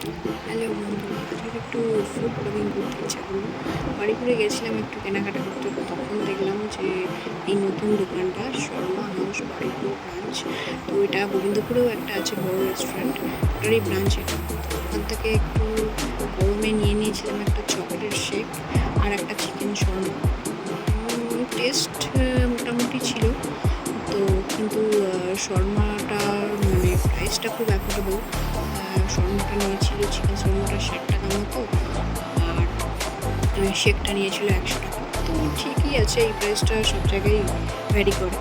Hello বন্ধুরা, আজকে একটু ফুড ব্লগিং করতে ইচ্ছা করলো। বাড়িপুরে গেছিলাম একটু কেনাকাটা করতে, তখন দেখলাম যে এই নতুন দোকানটা শর্মা হাউস বাড়িপুর ব্রাঞ্চ। তো এটা গোবিন্দপুরেও একটা আছে বড় রেস্টুরেন্ট, ওটারই ব্রাঞ্চ এটা। তো ওখান থেকে একটু গরমে নিয়ে নিয়েছিলাম একটা চকলেট শেক আর একটা চিকেন শর্মা। টেস্ট মোটামুটি ছিল, তো কিন্তু শর্মাটার মানে প্রাইসটা খুব অ্যাফোর্ডেবল। শর্মাটা নিয়েছিল, চিকেন শর্মাটা 60 টাকা মতো, আর শেকটা নিয়েছিল 100 টাকা। তো ঠিকই আছে, এই প্রাইসটা সব জায়গায় ভ্যারি করে।